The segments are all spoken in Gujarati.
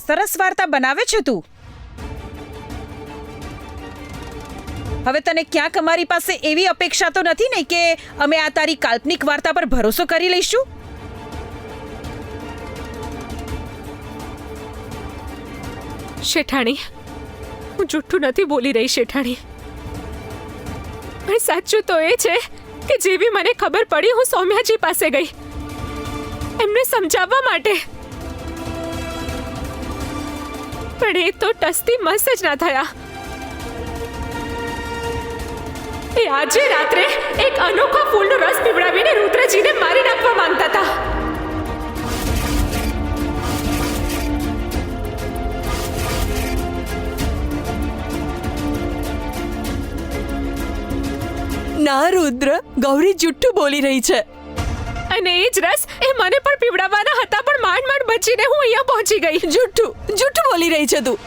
સરસ વાર્તા બનાવે છે તું. હવે તને ક્યાંક અમારી પાસે એવી અપેક્ષા તો નથી ને કે અમે આ તારી કાલ્પનિક વાર્તા પર ભરોસો કરી લઈશું? શેઠાણી, હું જૂઠું નથી બોલી રહી શેઠાણી. પણ સાચું તો એ છે કે જેવી મને ખબર પડી હું સૌમ્યાજી પાસે ગઈ એમને સમજાવવા માટે. પણ એ તો ટસથી મસ જ ના થયા. એ આજે રાત્રે એક અનોખો ફૂલનો રસ પીવડાવીને રુદ્રજીને મારી નાખવા માંગતા હતા. ના રુદ્ર, ગૌરી જુઠ્ઠું બોલી રહી છે. અને એ જ રસ એ મને પણ પીવડાવવાના હતા, પણ માંડ માંડ બચીને હું અહીંયા પહોંચી ગઈ. જુઠ્ઠું બોલી રહી છે તું.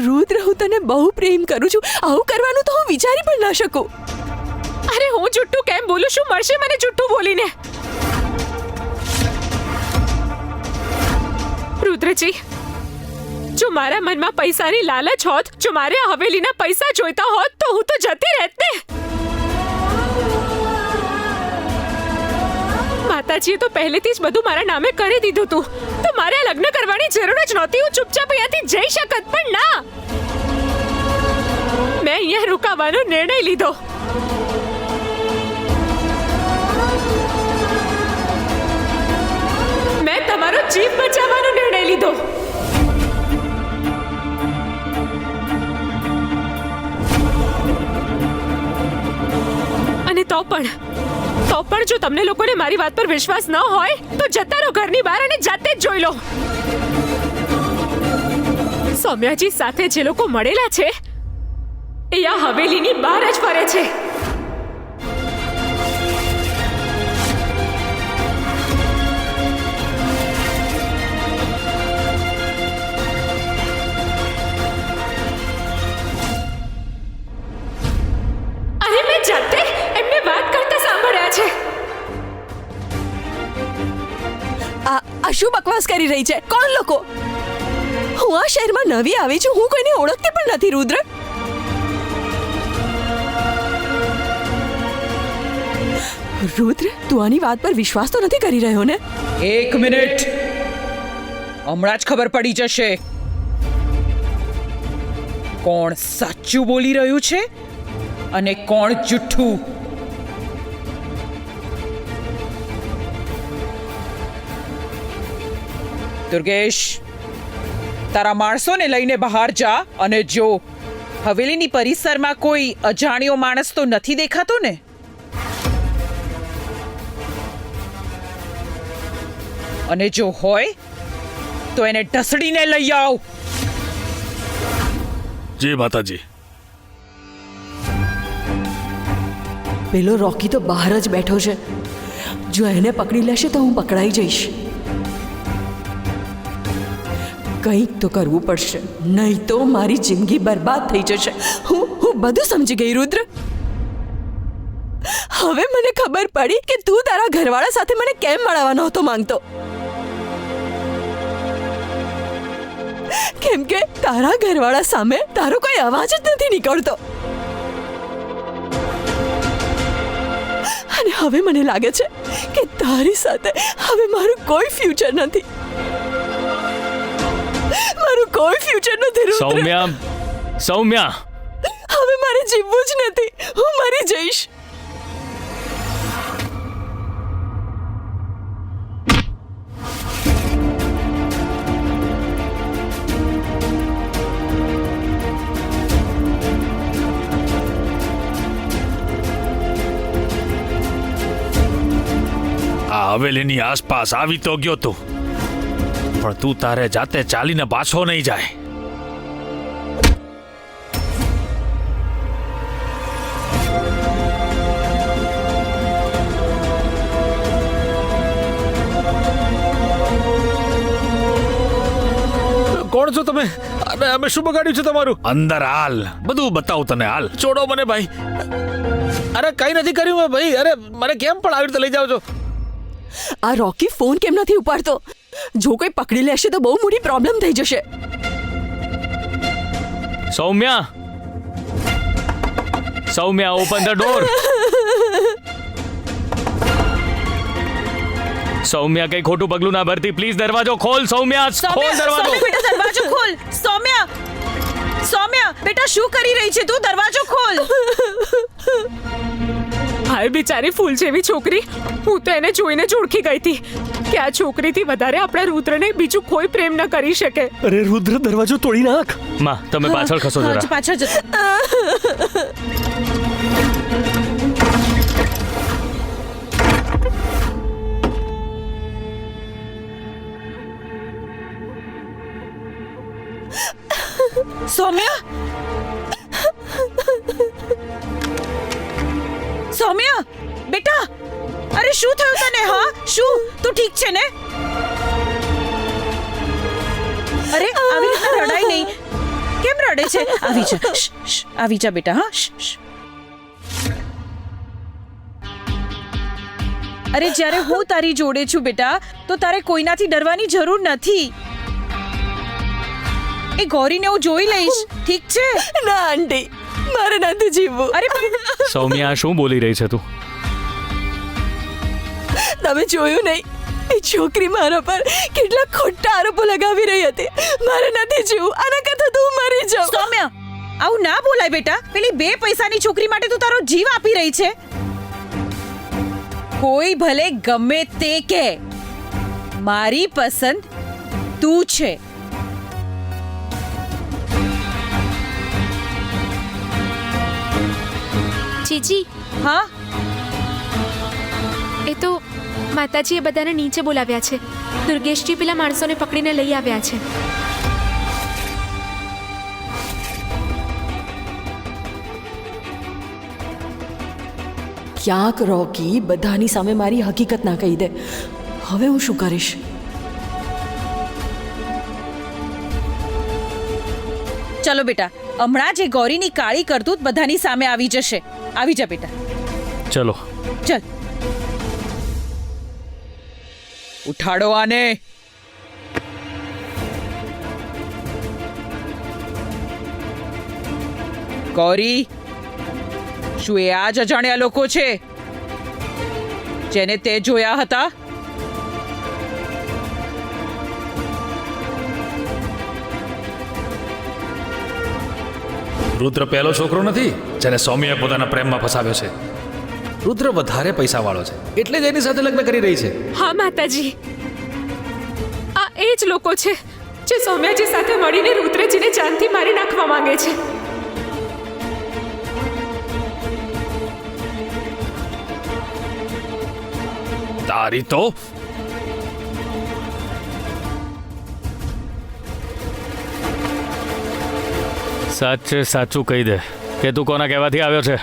રુદ્ર, હું તને બહુ પ્રેમ કરું છું. આવું કરવાનું તો હું વિચારી પણ ના શકું. અરે હું જુઠ્ઠું કેમ બોલું? શું મળશે મને જુઠ્ઠું બોલીને? રુદ્રજી, જો મારા મનમાં પૈસાની લાલચ હોત, જો મારે આ હવેલીના પૈસા જોઈતા હોત તો હું તો જતી રહેત ને. માતાજીએ તો પહેલેથી જ બધું મારા નામે કરી દીધું હતું, તો મારે આ લગ્ન કરવાની જરૂર જ નહોતી. હું ચૂપચાપ અહીંયાથી જઈ શકત, પણ ના, મેં અહીંયા રોકાવાનો નિર્ણય લીધો. મેં તમારો જીવ બચાવવાનો નિર્ણય લીધો. અને તો પણ જો તમને લોકોને મારી વાત પર વિશ્વાસ ન હોય તો જતા રહો ઘરની બહાર અને જાતે જ જોઈ લો. સૌમ્યાજી સાથે જે લોકો મળેલા છે એ આ હવેલીની બહાર જ ફરે છે. અરે મેં જાતે એમને વાત કરતા સાંભળ્યા છે. આ શું બકવાસ કરી રહી છે? કોણ લોકો? હું આ શહેરમાં નવી આવી છું, હું કોઈને ઓળખતી પણ નથી. રુદ્ર, તું આની વાત પર વિશ્વાસ તો નથી કરી રહ્યો ને? 1 મિનિટ, હમણાં જ ખબર પડી જશે કોણ સાચું બોલી રહ્યું છે અને કોણ જુઠ્ઠું. દુર્ગેશ, તારા માણસોને લઈને બહાર જા અને જો હવેલીની પરિસરમાં કોઈ અજાણ્યો માણસ તો નથી દેખાતો ને? અને જો હોય તો એને ઢસડીને લઈ આવ. જી માતાજી. પેલો રોકી તો બહાર જ બેઠો છે. જો એને પકડી લેશે તો હું પકડાઈ જઈશ. કંઈક તો કરવું પડશે, નહીં તો મારી જિંદગી બરબાદ થઈ જશે. હું બધું સમજી ગઈ રુદ્ર. હવે મને ખબર પડી કે તું તારા ઘરવાળા સાથે મને કેમ મળવા નહોતો માંગતો. કેમ કે તારા ઘરવાળા સામે તારો કોઈ અવાજ જ નથી નીકળતો. અને હવે મને લાગે છે કે તારી સાથે હવે મારું કોઈ ફ્યુચર નથી. મારું કોઈ ફ્યુચર નથી રુદ્ર. સૌમ્યા, હવે મારે જીવવું જ નથી. હું મરી જઈશ. આ હવેલીની આસપાસ આવી તો ગયો તું, પણ તું તારે જાતે ચાલીને પાછો નહીં જાય. કોણ છો તમે? અમે શું બગાડ્યું છે તમારું? અંદર હાલ, બધું બતાવું તને. હાલ, છોડો મને ભાઈ. અરે કઈ નથી કર્યું મેં ભાઈ. અરે મને કેમ પણ આવી રીતે લઈ જાવ છો? આ રોકી ફોન કેમ નથી ઉપાડતો? જો કોઈ પકડી લેશે તો બહુ મોટી પ્રોબ્લેમ થઈ જશે. Saumya Saumya open the door. Saumya કઈ ખોટું પગલું ના ભરતી, પ્લીઝ દરવાજો ખોલ. સૌમ્યા ખોલ સૌમ્યા દરવાજો. બેટા દરવાજો ખોલ. સૌમ્યા બેટા શું કરી રહી છે તું? દરવાજો ખોલ. હાય બિચારી ફૂલ જેવી છોકરી, હું તો એને જોઈને જ ઓળખી ગઈ હતી કે આ છોકરીથી વધારે આપણા રુદ્રને બીજું કોઈ પ્રેમ ન કરી શકે. અરે રુદ્ર, દરવાજો તોડી નાખ. માં તમે પાછળ ખસો હા, જરા. પાછળ જતો. સૌમ્યા બેટા, અરે શું થયું તને? હા શું તું ઠીક છે ને? અરે આવી રીતે રડાય નહીં. કેમ રડે છે? આવી જા. આવી જા બેટા. હા અરે જ્યારે હું તારી જોડે છું બેટા, તો તારે કોઈનાથી ડરવાની જરૂર નથી. એ ગૌરીને હું જોઈ લઈશ, ઠીક છે? ના આંટી, મારે નથી જીવવું. અરે પણ સૌમ્યા શું બોલી રહી છે તું? તમે જોયું નહીં, એ છોકરી મારા પર કેટલા ખોટા આરોપો લગાવી રહી હતી. મારે નથી જીવવું. આના કરતાં તું મરી જાવ. સૌમ્યા, આવું ના બોલાય બેટા. પેલી 2 પૈસાની છોકરી માટે તું તારો જીવ આપી રહી છે. કોઈ ભલે ગમે તે કે, મારી પસંદ તું છે. જીજી, હા એ તો માતાજીએ બધાને નીચે બોલાવ્યા છે. દુર્ગેશજી પેલા માણસોને પકડીને લઈ આવ્યા છે. ક્યાંક રોકી બધાની સામે મારી હકીકત ના કહી દે. હવે હું શું કરીશ? ચલો બેટા, હમણાં જ એ ગૌરીની કાળી કરતૂત બધાની સામે આવી જશે. આવી જા બેટા, ચલો. ચલ. ઉઠાડો આને. ગૌરી, શું એ આ જ અજાણ્યા લોકો છે જેને તે જોયા હતા? રુદ્ર પહેલો છોકરો નથી જેને સૌમ્યાએ પોતાના પ્રેમમાં ફસાવ્યો છે. રુદ્ર વધારે પૈસાવાળો છે, એટલે જ એની સાથે લગ્ન કરી રહી છે. હા માતાજી, આ એ જ લોકો છે જે સૌમ્યાજી સાથે મળીને રુદ્રજીને જાનથી મારી નાખવા માંગે છે. તારી તો સાચું કહી દે કે તું કોના કહેવાથી આવ્યો છે.